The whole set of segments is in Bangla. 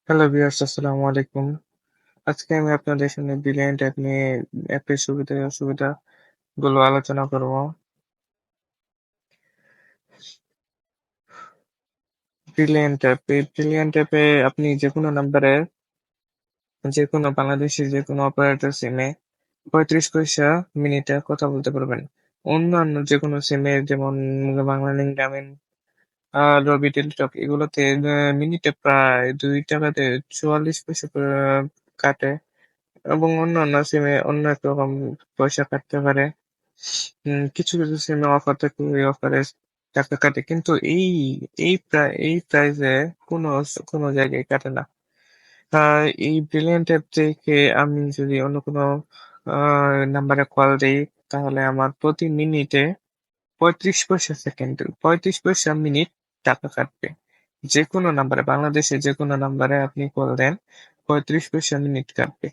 হ্যালো ভিউয়ার্স, আসসালামু আলাইকুম। আজকে আমি আপনাদের সামনে ব্রিলিয়ান্ট অ্যাপ নিয়ে অ্যাপের সুবিধা-অসুবিধাগুলো আলোচনা করব। ব্রিলিয়ান্ট অ্যাপ, এই ব্রিলিয়ান্ট অ্যাপে আপনি যেকোনো নাম্বারে যেকোনো বাংলাদেশের যেকোনো অপারেটর সিমে ৩৫ পয়সা মিনিটে কথা বলতে পারবেন। অন্যান্য যেকোনো সিমে যেমন বাংলালিংক, গ্রামীণ, রবি টেলিটক এগুলোতে মিনিটে প্রায় ৳২ তে ৪৪ পয়সা করে কাটে। এবং অন্যান্য সিমে অন্য এক রকম পয়সা কাটতে পারে। কিছু সিমে অফার থাকে, ওই অফারে টাকা কাটে। কিন্তু এই প্রাইসে কোনো জায়গায় কাটে না। আ এই ব্রিলিয়ান্ট অ্যাপ থেকে আমি যদি অন্য কোনো আ নাম্বারে কল দেই, তাহলে আমার প্রতি মিনিটে ৩৫ পয়সা সেকেন্ড, ৩৫ পয়সা মিনিট টাকা কাটবে। যেকোনো নাম্বারে, বাংলাদেশের যেকোনো নাম্বারে আপনি কল দেন, ৩৫ পয়সা মিনিট কাটবে।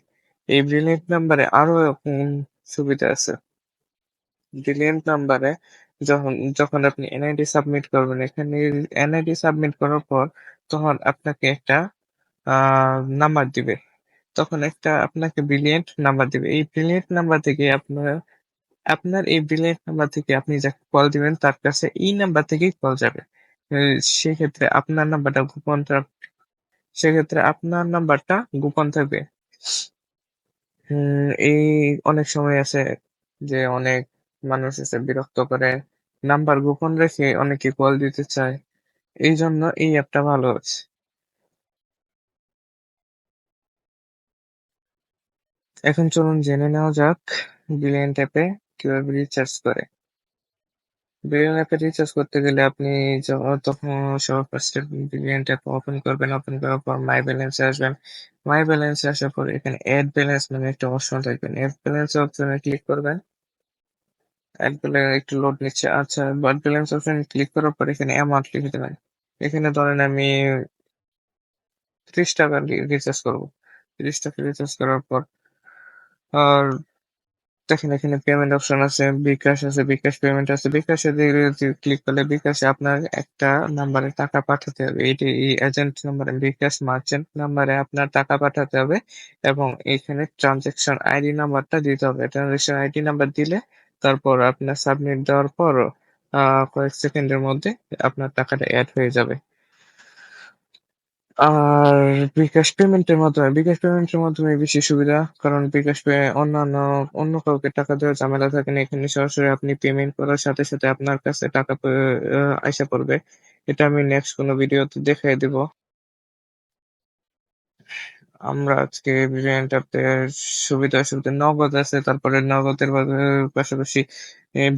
এই ব্রিলিয়ান্ট নাম্বারে আরো সুবিধা আছে। ব্রিলিয়ান্ট নাম্বারে যখন আপনি এনআইডি সাবমিট করবেন, এখানে এনআইডি সাবমিট করার পর তখন আপনাকে একটা আ নাম্বার দিবে। তখন একটা আপনাকে ব্রিলিয়ান্ট নাম্বার দিবে। এই ব্রিলিয়ান্ট নাম্বার থেকে আপনার এই ব্রিলিয়ান্ট নাম্বার থেকে আপনি যাকে কল দিবেন তার কাছে এই নাম্বার থেকেই কল যাবে। এ সেক্ষেত্রে আপনার নাম্বারটা গোপন সেক্ষেত্রে আপনার নাম্বারটা গোপন থাকবে। এই অনেক সময় আছে যে অনেক মানুষ আছে বিরক্ত করে। নাম্বার গোপন রেখে অনেকে কল দিতে চায়। এইজন্য এই অ্যাপটা ভালো আছে। এখন চলুন জেনে নেওয়া যাক ব্রিলিয়ান্ট অ্যাপে কিভাবে রিচার্জ করে। ব্রিলিয়ান্ট অ্যাপে রিচার্জ করতে গেলে আপনি য তখন সবার ফার্স্টে ব্রিলিয়ান্ট অ্যাপ ওপেন করবেন। ওপেন করার পর মাই ব্যালেন্স এ আসবেন। মাই ব্যালেন্স এ আসার পর এখানে এড ব্যালেন্স নামে একটা অপশন থাকবে। এড ব্যালেন্স অপশনে ক্লিক করবেন। এড ব্যালেন্স একটু লোড নিচ্ছে। আচ্ছা, এড ব্যালেন্স অপশনে ক্লিক করার পর এখানে অ্যামাউন্ট লিখে দেবেন। এখানে ধরেন আমি ৳৩০ রিচার্জ করব। ৳৩০ রিচার্জ করার পর আর দেখেন এখানে পেমেন্ট অপশন আছে, বিকাশ আছে, বিকাশ পেমেন্ট আছে। বিকাশে ক্লিক করলে বিকাশে আপনার একটা নাম্বারে টাকা পাঠাতে হবে। এই এজেন্ট নাম্বারে, বিকাশ মার্চেন্ট নাম্বারে আপনার টাকা পাঠাতে হবে এবং এখানে ট্রান্সেকশন আইডি নাম্বারটা দিতে হবে। ট্রান্সেকশন আইডি নাম্বার দিলে তারপর আপনার সাবমিট দেওয়ার পর কয়েক সেকেন্ডের মধ্যে আপনার টাকাটা এড হয়ে যাবে। আর বিকাশ পেমেন্টের মাধ্যমে বেশি সুবিধা। কারণ বিকাশ পে অন্য কাউকে টাকা দেওয়ার ঝামেলা থাকে না। এখানে সরাসরি আপনি পেমেন্ট করার সাথে, সাথে আপনার কাছে টাকা আইসা পড়বে। এটা আমি নেক্সট কোনো ভিডিওতে দেখাই দিব। আমরা আজকে ব্রিলিয়ান্ট অ্যাপের সুবিধা-অসুবিধা নগদ আছে। তারপরে নগদের পাশাপাশি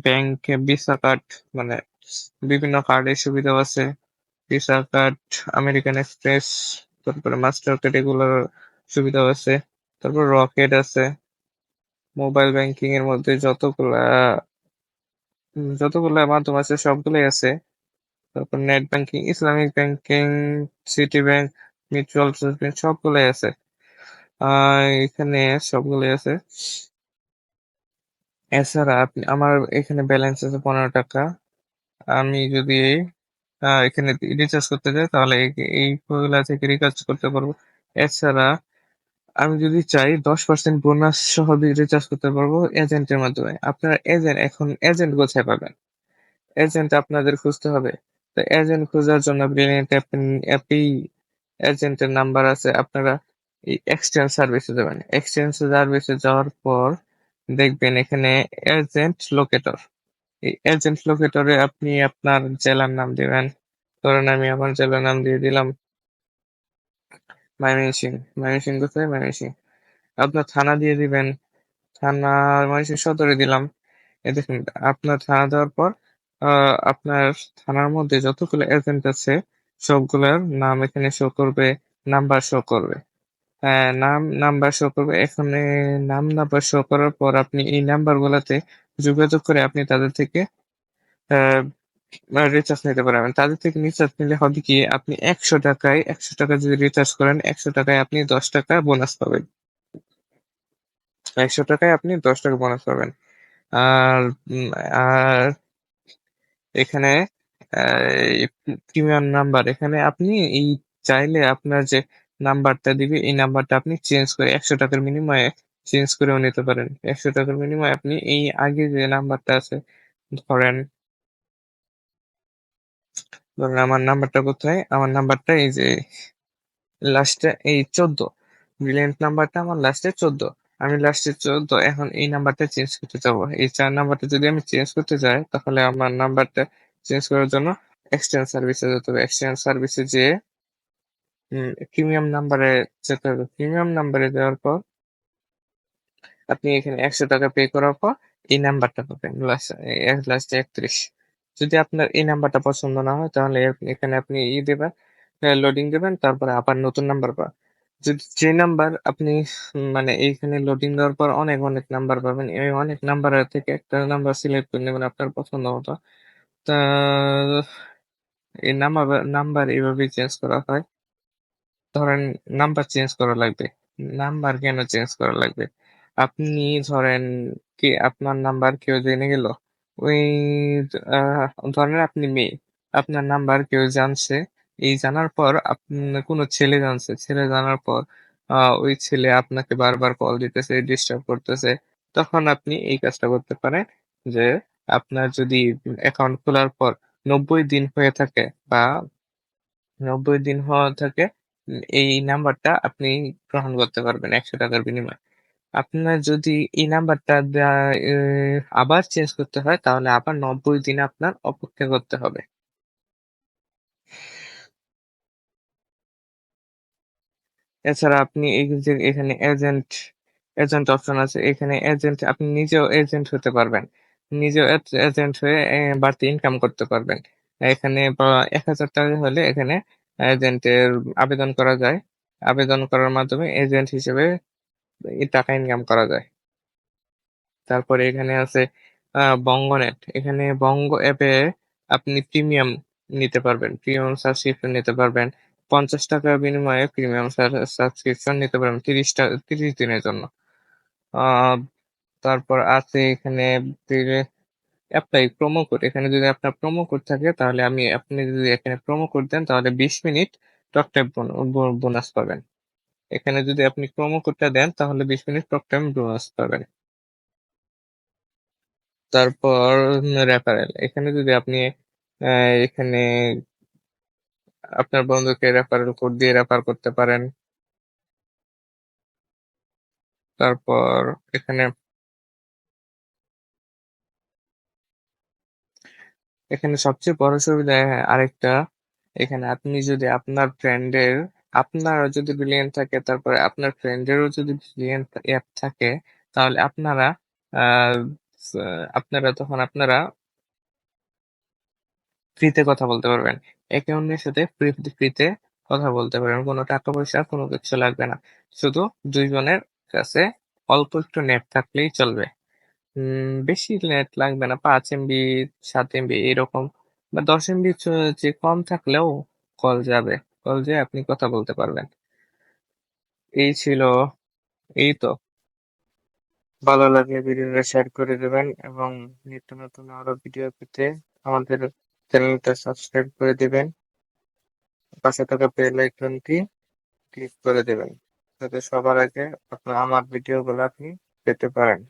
ব্যাংকে ভিসা কার্ড মানে বিভিন্ন কার্ডের সুবিধাও আছে। ভিসা কার্ড, আমেরিকান এক্সপ্রেস, তারপরে মাস্টার কার্ড এগুলোর সুবিধাও আছে। তারপর রকেট আছে। মোবাইল ব্যাংকিং এর মধ্যে যতগুলা মাধ্যম আছে সবগুলাই আছে। তারপর net banking, Islamic banking, city bank, mutual fund bank সবগুলাই আছে। এখানে সবগুলাই আছে। এছাড়া আমার এখানে ব্যালেন্স আছে ৳15। আমি যদি এখানে রিচার্জ করতে চাই তাহলে এইগুলা থেকে রিচার্জ করতে পারবো। এছাড়া আমি যদি চাই 10% বোনাস সহ রিচার্জ করতে পারবো এজেন্টের মাধ্যমে। আপনারা এজেন্ট কোথায় পাবেন? এজেন্ট আপনাদের খুঁজতে হবে। তো এজেন্ট খোঁজার জন্য ব্রিলিয়ান্ট অ্যাপেই এজেন্টের নাম্বার আছে। আপনারা এই এক্সচেঞ্জ সার্ভিসে যাবেন। এক্সচেঞ্জ সার্ভিসে যাওয়ার পর দেখবেন এখানে এজেন্ট লোকেটর। এই এজেন্ট লোকেটরে আপনি আপনার জেলার নাম দিবেন। ধরেন আমি আমার জেলার নাম দিয়ে দিলাম ময়মনসিংহ। ময়মনসিংহ কোথায়? ময়মনসিংহ। আপনার থানা দিয়ে দিবেন। থানা ময়মনসিংহ সদরে দিলাম। এই দেখুন আপনার থানা দেওয়ার পর আপনার থানার মধ্যে যতগুলো এজেন্ট আছে সবগুলার নাম এখানে শো করবে, নাম্বার শো করবে। হ্যাঁ, নাম্বার শো করবে। এখানে নাম্বার শো করার পর আপনি এই নাম্বার গুলাতে যোগাযোগ করে আপনি তাদের থেকে আহ রিচার্জ নিতে পারবেন। তাদের থেকে রিচার্জ নিলে হবে কি আপনি ৳১০০ যদি রিচার্জ করেন, ৳১০০ আপনি ৳10 বোনাস পাবেন। ৳১০০ আপনি ৳10 বোনাস পাবেন। আর উম আর এখানে এই প্রিমিয়াম নাম্বার এখানে আপনি এই চাইলে আপনার যে নাম্বারটা দিবে, এই নাম্বারটা আপনি চেঞ্জ করে 100 টাকার বিনিময়ে চেঞ্জ করেও নিতে পারেন। 100 টাকার বিনিময়ে আপনি এই আগে যে নাম্বারটা আছে, ধরেন ধরেন আমার নাম্বারটা কোথায়, আমার নাম্বারটা এই যে লাস্টে এই 14, ব্রিলিয়ান্ট নাম্বারটা আমার লাস্টে 14, আমি লাস্টে 14, এখন এই নাম্বারটা চেঞ্জ করতে চাবো, এই 4 নাম্বারটা যদি আমি চেঞ্জ করতে চাই তাহলে আমার নাম্বারটা চেঞ্জ করার জন্য এক্সচেঞ্জ সার্ভিসে যেতে হবে। এক্সচেঞ্জ সার্ভিসে যেয়ে প্রিমিয়াম নাম্বারে যেতে হবে। প্রিমিয়াম নাম্বারে যাওয়ার পর আপনি এখানে 100 টাকা পে করার পর এই নাম্বারটা পাবেন লাস্টে 31। যদি আপনার এই নাম্বারটা পছন্দ না হয় তাহলে এখানে আপনি দেবেন, লোডিং দেবেন, তারপরে আবার নতুন নাম্বার পাবেন। যদি যে নাম্বার আপনি মানে এইখানে লোডিং দেওয়ার পর অনেক অনেক নাম্বার পাবেন, এই অনেক নাম্বারের থেকে একটা নাম্বার সিলেক্ট করে নেবেন আপনার পছন্দ মতো। তা এই নাম্বার এইভাবেই চেঞ্জ করা হয়। ধরেন নাম্বার চেঞ্জ করা লাগবে। নাম্বার কেন চেঞ্জ করা লাগবে? আপনি ধরেন কি আপনার নাম্বার কেউ জেনে গেল। ওই ধরেন আপনি মেয়ে। আপনার নাম্বার কেউ জানছে। এই জানার পর কোনো ছেলে জানছে। ছেলে জানার পর ওই ছেলে আপনাকে বারবার কল দিতেছে, ডিস্টার্ব করতেছে। তখন আপনি এই কাজটা করতে পারেন যে আপনার যদি অ্যাকাউন্ট খোলার পর 90 দিন হয়ে থাকে বা 90 দিন হওয়া থাকে, এই নাম্বারটা আপনি গ্রহণ করতে পারবেন 100 টাকার বিনিময়ে। আপনার যদি এই নাম্বারটা আবার চেঞ্জ করতে হয় তাহলে আবার 90 দিন আপনার অপেক্ষা করতে হবে। এছাড়া আপনি এই যে এখানে এজেন্ট অপশন আছে, এখানে এজেন্ট আপনি নিজেও এজেন্ট হতে পারবেন। নিজেও এজেন্ট হয়ে বাড়তি ইনকাম করতে পারবেন। এখানে 1,000 টাকা হলে এখানে এজেন্টের আবেদন করা যায়। আবেদন করার মাধ্যমে এজেন্ট হিসেবে এই টাকা ইনকাম করা যায়। তারপরে এখানে আছে বঙ্গনেট। এখানে বঙ্গ অ্যাপে আপনি প্রিমিয়াম নিতে পারবেন। প্রিমিয়াম সাবস্ক্রিপশন নিতে পারবেন। 50 টাকার বিনিময়ে প্রিমিয়াম সাবস্ক্রিপশন নিতে পারবেন 30 দিনের জন্য। আহ তারপর আছে এখানে অ্যাপ্লাই প্রোমো কোড। এখানে যদি আপনার প্রোমো কোড থাকে তাহলে আপনি যদি এখানে প্রোমো কোড দেন তাহলে 20 মিনিট টক টাইম বোনাস পাবেন। এখানে যদি আপনি প্রোমো কোডটা দেন তাহলে 20 মিনিট টক টাইম বোনাস পাবেন। তারপর রেফারেল। এখানে যদি আপনি এখানে আপনার বন্ধুকে রেফারেল কোড দিয়ে রেফার করতে পারেন। তারপর এখানে এখানে সবচেয়ে বড় সুবিধা আরেকটা, এখানে আপনি যদি আপনার যদি ব্রিলিয়ান্ট থাকে, তারপরে আপনার ফ্রেন্ডেরও যদি ব্রিলিয়ান্ট অ্যাপ থাকে, তাহলে আহ তখন আপনারা ফ্রিতে কথা বলতে পারবেন। একে অন্যের সাথে ফ্রিতে কথা বলতে পারবেন। কোনো টাকা পয়সা কোনো কিছু লাগবে না। শুধু দুইজনের কাছে অল্প একটু নেট থাকলেই চলবে। বেশি নেট লাগবে না, 5 MB 7 MB এরকম বা 10 MB যে কম থাকলেও কল যাবে। কল যেয়ে আপনি কথা বলতে পারবেন। এই ছিল, এই তো। ভালো লাগলে ভিডিওটা শেয়ার করে দেবেন এবং নিত্য নতুন আরো ভিডিও পেতে আমাদের চ্যানেলটা সাবস্ক্রাইব করে দিবেন। পাশে থাকা বেল আইকনটি ক্লিক করে দেবেন যাতে সবার আগে আমার ভিডিওগুলো আপনি পেতে পারেন।